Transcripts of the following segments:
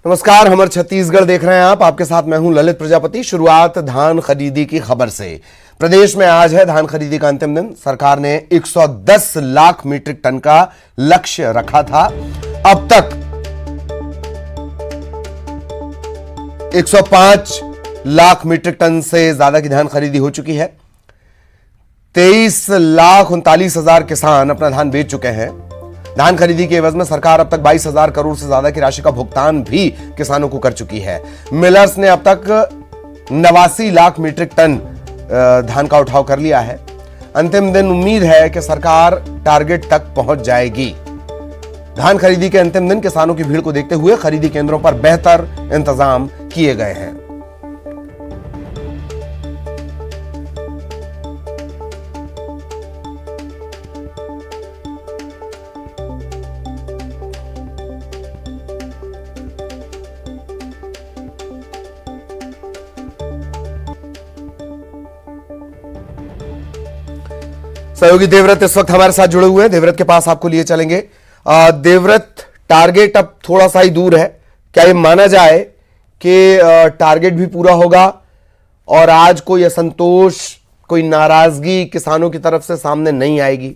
नमस्कार, हमर छत्तीसगढ़ देख रहे हैं आप। आपके साथ मैं हूं ललित प्रजापति। शुरुआत धान खरीदी की खबर से। प्रदेश में आज है धान खरीदी का अंतिम दिन। सरकार ने 110 लाख मीट्रिक टन का लक्ष्य रखा था। अब तक 105 लाख मीट्रिक टन से ज्यादा की धान खरीदी हो चुकी है। 23,39,000 किसान अपना धान बेच चुके हैं। धान खरीदी के एवज में सरकार अब तक 22,000 करोड़ से ज्यादा की राशि का भुगतान भी किसानों को कर चुकी है। मिलर्स ने अब तक 89 लाख मीट्रिक टन धान का उठाव कर लिया है। अंतिम दिन उम्मीद है कि सरकार टारगेट तक पहुंच जाएगी। धान खरीदी के अंतिम दिन किसानों की भीड़ को देखते हुए खरीदी केंद्रों पर बेहतर इंतजाम किए गए हैं। सहयोगी देवव्रत इस वक्त हमारे साथ जुड़े हुए हैं। देवव्रत के पास आपको लिए चलेंगे। देवव्रत, टारगेट अब थोड़ा सा ही दूर है। क्या ये माना जाए कि टारगेट भी पूरा होगा और आज कोई असंतोष, कोई नाराजगी किसानों की तरफ से सामने नहीं आएगी?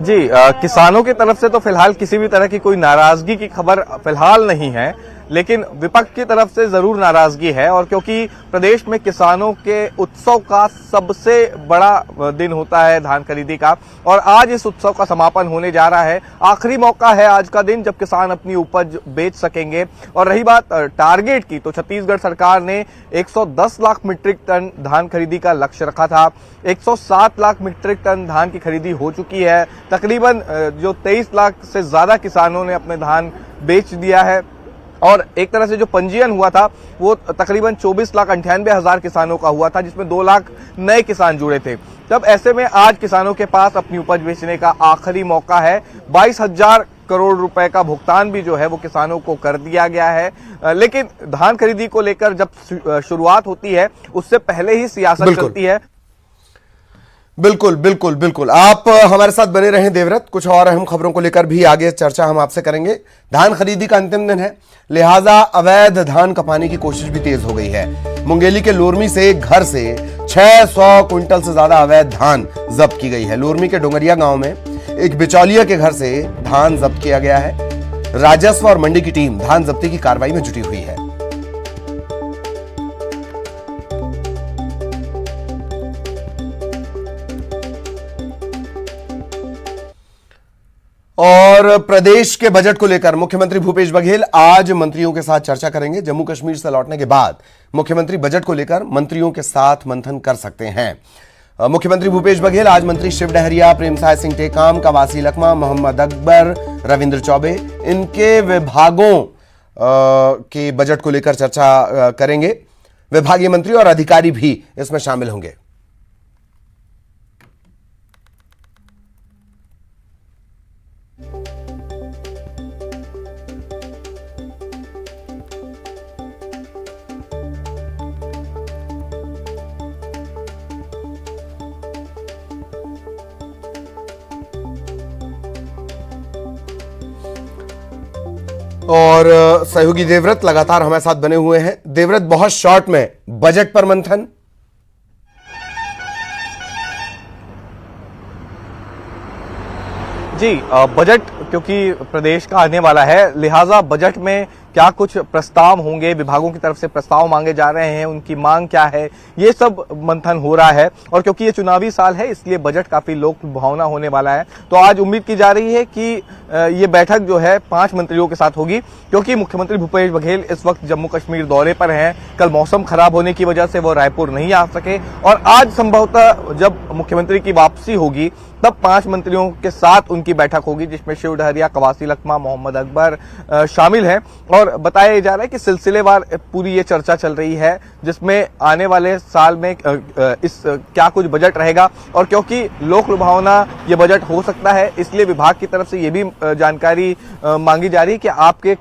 जी, किसानों की तरफ से तो फिलहाल किसी भी तरह की कोई नाराजगी की खबर फिलहाल नहीं है, लेकिन विपक्ष की तरफ से जरूर नाराजगी है। और क्योंकि प्रदेश में किसानों के उत्सव का सबसे बड़ा दिन होता है धान खरीदी का, और आज इस उत्सव का समापन होने जा रहा है। आखिरी मौका है आज का दिन जब किसान अपनी उपज बेच सकेंगे। और रही बात टारगेट की, तो छत्तीसगढ़ सरकार ने 110 लाख मीट्रिक टन धान खरीदी का लक्ष्य रखा था। 107 लाख मीट्रिक टन धान की खरीदी हो चुकी है। तकरीबन जो 23 लाख से ज्यादा किसानों ने अपने धान बेच दिया है। और एक तरह से जो पंजीयन हुआ था वो तकरीबन 24,98,000 किसानों का हुआ था, जिसमें 2 लाख नए किसान जुड़े थे। तब ऐसे में आज किसानों के पास अपनी उपज बेचने का आखिरी मौका है। 22,000 करोड़ रुपए का भुगतान भी जो है वो किसानों को कर दिया गया है। लेकिन धान खरीदी को लेकर जब शुरुआत होती है उससे पहले ही सियासत चलती है। बिल्कुल बिल्कुल बिल्कुल, आप हमारे साथ बने रहें देवव्रत। कुछ और अहम खबरों को लेकर भी आगे चर्चा हम आपसे करेंगे। धान खरीदी का अंतिम दिन है, लिहाजा अवैध धान कपाने की कोशिश भी तेज हो गई है। मुंगेली के लोरमी से एक घर से 600 क्विंटल से ज्यादा अवैध धान जब्त की गई है। लोरमी के डोंगरिया गांव में एक बिचौलिया के घर से धान जब्त किया गया है। राजस्व और मंडी की टीम धान जब्ती की कार्रवाई में जुटी हुई है। और प्रदेश के बजट को लेकर मुख्यमंत्री भूपेश बघेल आज मंत्रियों के साथ चर्चा करेंगे। जम्मू कश्मीर से लौटने के बाद मुख्यमंत्री बजट को लेकर मंत्रियों के साथ मंथन कर सकते हैं। मुख्यमंत्री भूपेश बघेल आज मंत्री शिव डहरिया, प्रेमसाय सिंह टेकाम, कवासी लखमा, मोहम्मद अकबर, रविंद्र चौबे, इनके विभागों के बजट को लेकर चर्चा करेंगे। विभागीय मंत्री और अधिकारी भी इसमें शामिल होंगे। और सहयोगी देवव्रत लगातार हमारे साथ बने हुए हैं। देवव्रत, बहुत शॉर्ट में बजट पर मंथन। जी, बजट क्योंकि प्रदेश का आने वाला है, लिहाजा बजट में क्या कुछ प्रस्ताव होंगे, विभागों की तरफ से प्रस्ताव मांगे जा रहे हैं, उनकी मांग क्या है, ये सब मंथन हो रहा है। और क्योंकि ये चुनावी साल है इसलिए बजट काफी लोक भावना होने वाला है। तो आज उम्मीद की जा रही है कि ये बैठक जो है 5 मंत्रियों के साथ होगी, क्योंकि मुख्यमंत्री भूपेश बघेल इस वक्त जम्मू कश्मीर दौरे पर हैं। कल मौसम खराब होने की वजह से वो रायपुर नहीं आ सके, और आज संभवतः जब मुख्यमंत्री की वापसी होगी तब 5 मंत्रियों के साथ उनकी बैठक होगी, जिसमें शिव डहरिया, कवासी लखमा, मोहम्मद अकबर शामिल हैं। और बताया जा रहा है कि सिलसिलेवार पूरी ये चर्चा चल रही है, जिसमें आने वाले साल में क्या कुछ बजट रहेगा। और क्योंकि लोक लुभावना ये बजट हो सकता है, इसलिए विभाग की तरफ से ये भी जानकारी मांगी जा रही है कि आपके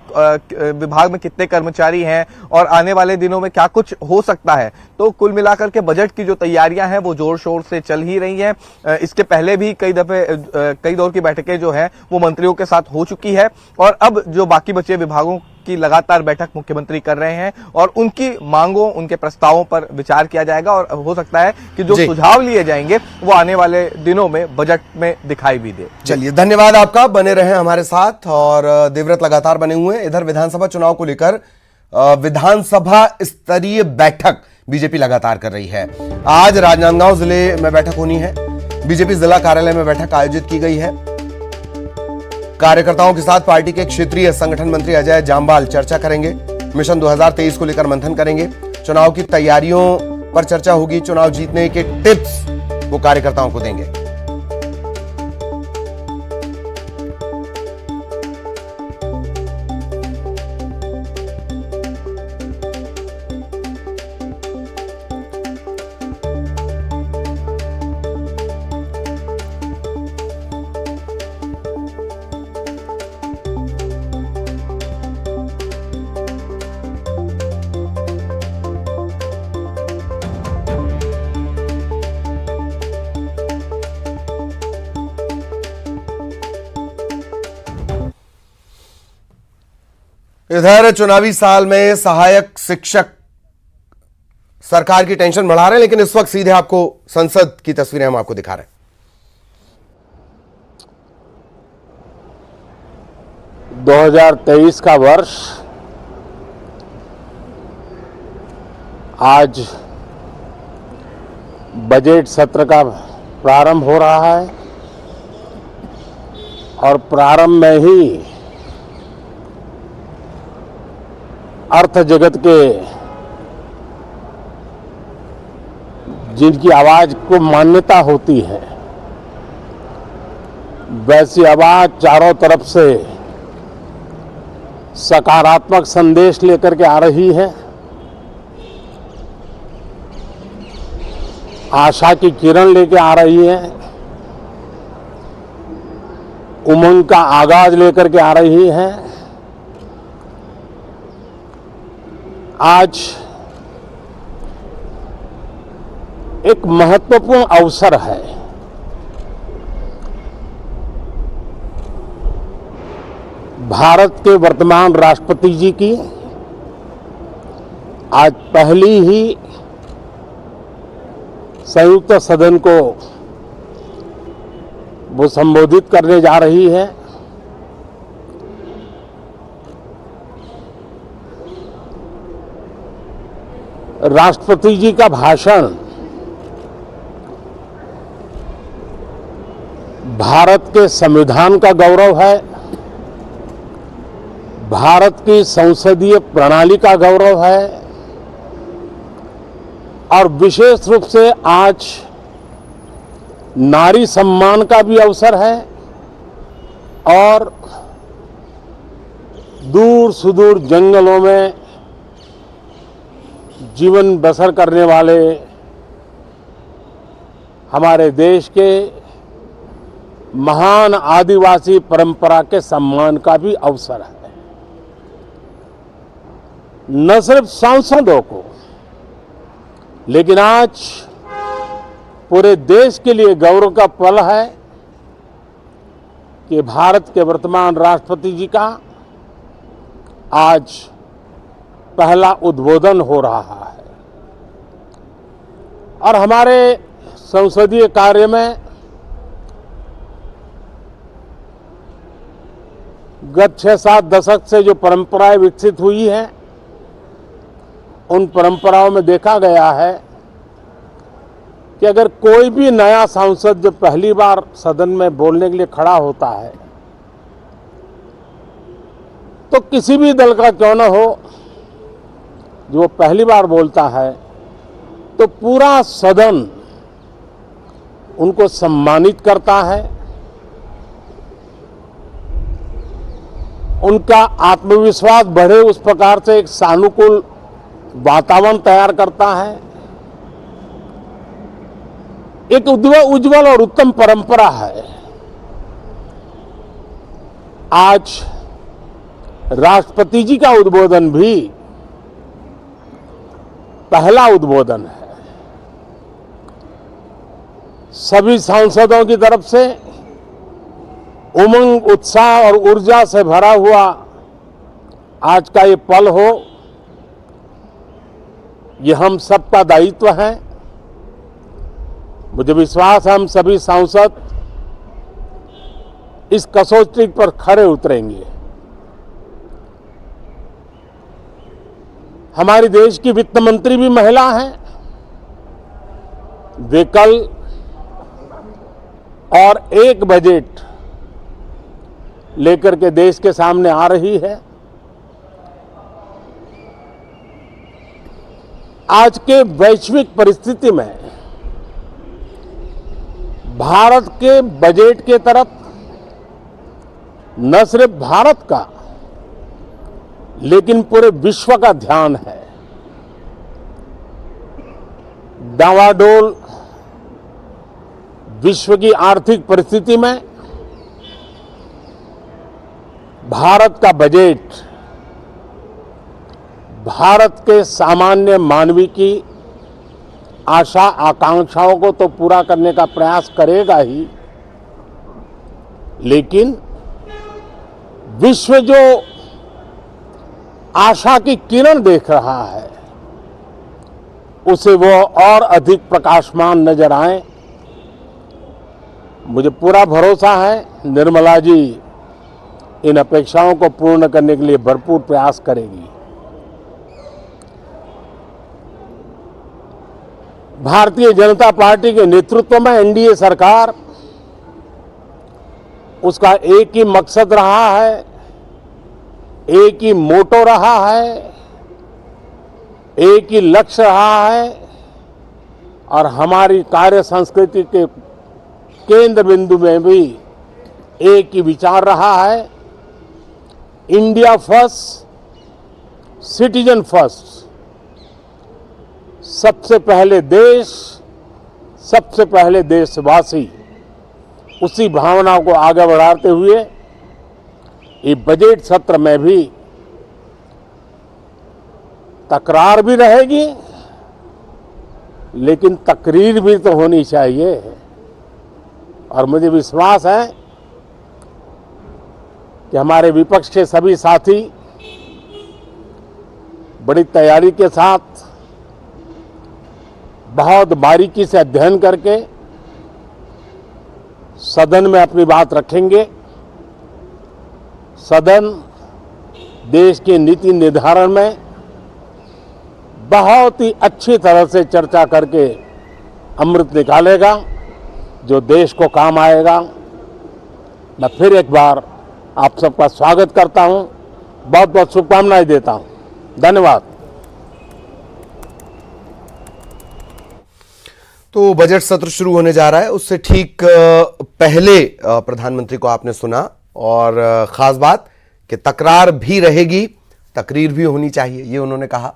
विभाग में कितने कर्मचारी हैं और आने वाले दिनों में क्या कुछ हो सकता है। तो कुल मिलाकर के बजट की जो तैयारियां हैं वो जोर शोर से चल ही रही हैं। इसके पहले भी कई दौर की बैठकें जो हैं वो मंत्रियों के साथ हो चुकी है, और अब जो बाकी बचे विभागों की लगातार बैठक मुख्यमंत्री कर रहे हैं और उनकी मांगों, उनके प्रस्तावों पर विचार किया जाएगा। और हो सकता है कि जो सुझाव लिए जाएंगे वो आने वाले दिनों में बजट में दिखाई भी दे। चलिए, धन्यवाद आपका, बने रहे हमारे साथ। और देवव्रत लगातार बने हुए हैं। इधर विधानसभा चुनाव को लेकर विधानसभा स्तरीय बैठक बीजेपी लगातार कर रही है। आज राजनांदगांव जिले में बैठक होनी है। बीजेपी जिला कार्यालय में बैठक आयोजित की गई है। कार्यकर्ताओं के साथ पार्टी के क्षेत्रीय संगठन मंत्री अजय जाम्बाल चर्चा करेंगे। मिशन 2023 को लेकर मंथन करेंगे। चुनाव की तैयारियों पर चर्चा होगी। चुनाव जीतने के टिप्स वो कार्यकर्ताओं को देंगे। इधर चुनावी साल में सहायक शिक्षक सरकार की टेंशन बढ़ा रहे हैं, लेकिन इस वक्त सीधे आपको संसद की तस्वीरें हम आपको दिखा रहे हैं। 2023 का वर्ष आज बजट सत्र का प्रारंभ हो रहा है और प्रारंभ में ही अर्थ जगत के जिनकी आवाज को मान्यता होती है, वैसी आवाज चारों तरफ से सकारात्मक संदेश लेकर के आ रही है। आशा की किरण लेकर आ रही है, उमंग का आगाज लेकर के आ रही है। आज एक महत्वपूर्ण अवसर है। भारत के वर्तमान राष्ट्रपति जी की आज पहली ही संयुक्त सदन को वो संबोधित करने जा रही है। राष्ट्रपति जी का भाषण भारत के संविधान का गौरव है, भारत की संसदीय प्रणाली का गौरव है और विशेष रूप से आज नारी सम्मान का भी अवसर है और दूर सुदूर जंगलों में जीवन बसर करने वाले हमारे देश के महान आदिवासी परंपरा के सम्मान का भी अवसर है। न सिर्फ सांसदों को, लेकिन आज पूरे देश के लिए गौरव का पल है कि भारत के वर्तमान राष्ट्रपति जी का आज पहला उद्बोधन हो रहा है और हमारे संसदीय कार्य में गत 6-7 दशक से जो परंपराएं विकसित हुई हैं, उन परंपराओं में देखा गया है कि अगर कोई भी नया सांसद जब पहली बार सदन में बोलने के लिए खड़ा होता है तो किसी भी दल का क्यों न हो, जो पहली बार बोलता है तो पूरा सदन उनको सम्मानित करता है उनका आत्मविश्वास बढ़े उस प्रकार से एक सानुकूल वातावरण तैयार करता है। एक उज्जवल और उत्तम परंपरा है। आज राष्ट्रपति जी का उद्बोधन भी पहला उद्बोधन है। सभी सांसदों की तरफ से उमंग, उत्साह और ऊर्जा से भरा हुआ आज का ये पल हो, ये हम सबका दायित्व है। मुझे विश्वास है हम सभी सांसद इस कसौटी पर खरे उतरेंगे। हमारे देश की वित्त मंत्री भी महिला हैं। वे कल और एक बजट लेकर के देश के सामने आ रही है। आज के वैश्विक परिस्थिति में भारत के बजट के तरफ न सिर्फ भारत का लेकिन पूरे विश्व का ध्यान है। डावाडोल विश्व की आर्थिक परिस्थिति में भारत का बजट भारत के सामान्य मानवी की आशा आकांक्षाओं को तो पूरा करने का प्रयास करेगा ही, लेकिन विश्व जो आशा की किरण देख रहा है उसे वो और अधिक प्रकाशमान नजर आए। मुझे पूरा भरोसा है निर्मला जी इन अपेक्षाओं को पूर्ण करने के लिए भरपूर प्रयास करेगी। भारतीय जनता पार्टी के नेतृत्व में एनडीए सरकार, उसका एक ही मकसद रहा है, एक ही मोटो रहा है, एक ही लक्ष्य रहा है और हमारी कार्य संस्कृति के केंद्र बिंदु में भी एक ही विचार रहा है, इंडिया फर्स्ट, सिटीजन फर्स्ट। सबसे पहले देश, सबसे पहले देशवासी, उसी भावना को आगे बढ़ाते हुए ये बजट सत्र में भी तकरार भी रहेगी लेकिन तकरीर भी तो होनी चाहिए। और मुझे विश्वास है कि हमारे विपक्ष के सभी साथी बड़ी तैयारी के साथ बहुत बारीकी से अध्ययन करके सदन में अपनी बात रखेंगे। सदन देश के नीति निर्धारण में बहुत ही अच्छी तरह से चर्चा करके अमृत निकालेगा जो देश को काम आएगा। मैं फिर एक बार आप सबका स्वागत करता हूं, बहुत बहुत शुभकामनाएं देता हूं। धन्यवाद। तो बजट सत्र शुरू होने जा रहा है, उससे ठीक पहले प्रधानमंत्री को आपने सुना और खास बात कि तकरार भी रहेगी, तकरीर भी होनी चाहिए, ये उन्होंने कहा।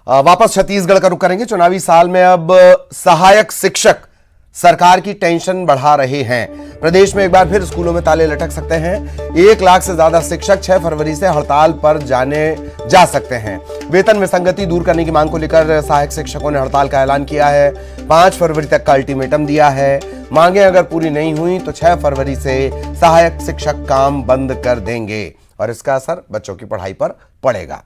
वापस छत्तीसगढ़ का रुख करेंगे। चुनावी साल में अब सहायक शिक्षक सरकार की टेंशन बढ़ा रहे हैं। प्रदेश में एक बार फिर स्कूलों में ताले लटक सकते हैं। 1 लाख से ज्यादा शिक्षक 6 फरवरी से हड़ताल पर जा सकते हैं। वेतन विसंगति दूर करने की मांग को लेकर सहायक शिक्षकों ने हड़ताल का ऐलान किया है। 5 फरवरी तक का अल्टीमेटम दिया है। मांगे अगर पूरी नहीं हुई तो 6 फरवरी से सहायक शिक्षक काम बंद कर देंगे और इसका असर बच्चों की पढ़ाई पर पड़ेगा।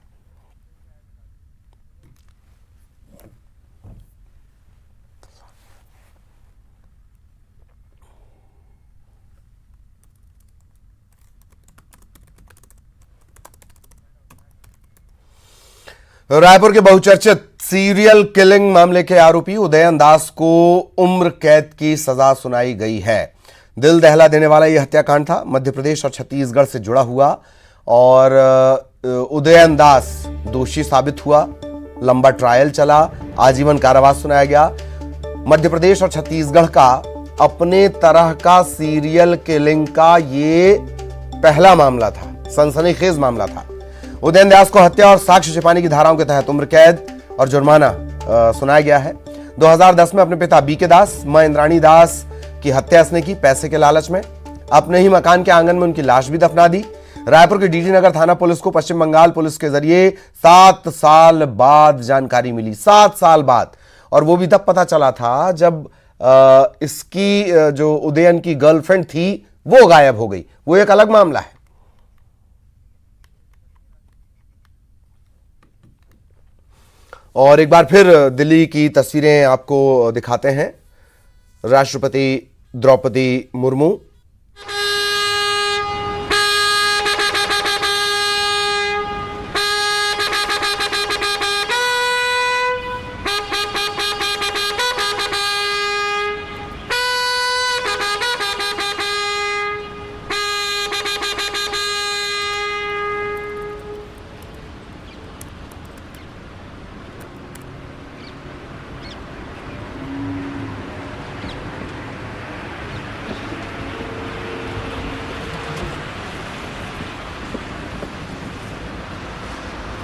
रायपुर के बहुचर्चित सीरियल किलिंग मामले के आरोपी उदयन दास को उम्र कैद की सजा सुनाई गई है। दिल दहला देने वाला यह हत्याकांड था। मध्य प्रदेश और छत्तीसगढ़ से जुड़ा हुआ और उदयन दास दोषी साबित हुआ। लंबा ट्रायल चला, आजीवन कारावास सुनाया गया। मध्य प्रदेश और छत्तीसगढ़ का अपने तरह का सीरियल किलिंग का ये पहला मामला था। सनसनीखेज मामला था। उदयन व्यास को हत्या और साक्ष्य छिपाने की धाराओं के तहत उम्र कैद और जुर्माना सुनाया गया है। 2010 में अपने पिता बीके दास, मां इंद्राणी दास की हत्या इसने की पैसे के लालच में। अपने ही मकान के आंगन में उनकी लाश भी दफना दी। रायपुर के डीडी नगर थाना पुलिस को पश्चिम बंगाल पुलिस के जरिए 7 साल बाद जानकारी मिली, 7 साल बाद, और वो भी तब पता चला था जब इसकी जो उदयन की गर्लफ्रेंड थी वो गायब हो गई। वो एक अलग मामला है। और एक बार फिर दिल्ली की तस्वीरें आपको दिखाते हैं। राष्ट्रपति द्रौपदी मुर्मू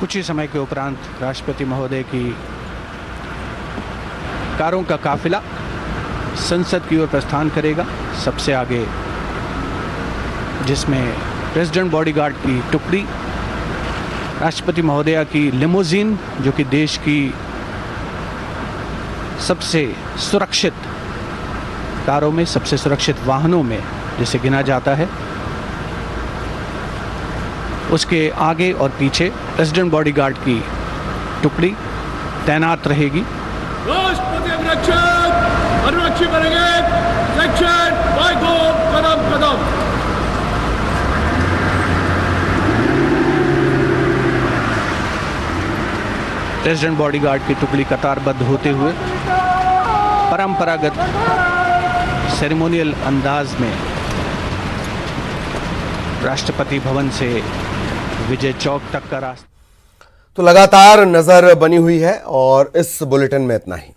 कुछ ही समय के उपरांत राष्ट्रपति महोदय की कारों का काफिला संसद की ओर प्रस्थान करेगा। सबसे आगे जिसमें प्रेसिडेंट बॉडीगार्ड की टुकड़ी, राष्ट्रपति महोदया की लिमोजिन जो कि देश की सबसे सुरक्षित कारों में, सबसे सुरक्षित वाहनों में जिसे गिना जाता है, उसके आगे और पीछे प्रेसिडेंट बॉडीगार्ड की टुकड़ी तैनात रहेगी। राष्ट्रपति अनुरक्षक बनेंगे section by go Kadam Kadam. President bodyguard की टुकड़ी कतारबद्ध होते हुए परंपरागत सेरेमोनियल अंदाज में राष्ट्रपति भवन से विजय चौक तक का रास्ता। तो लगातार नजर बनी हुई है और इस बुलेटिन में इतना ही।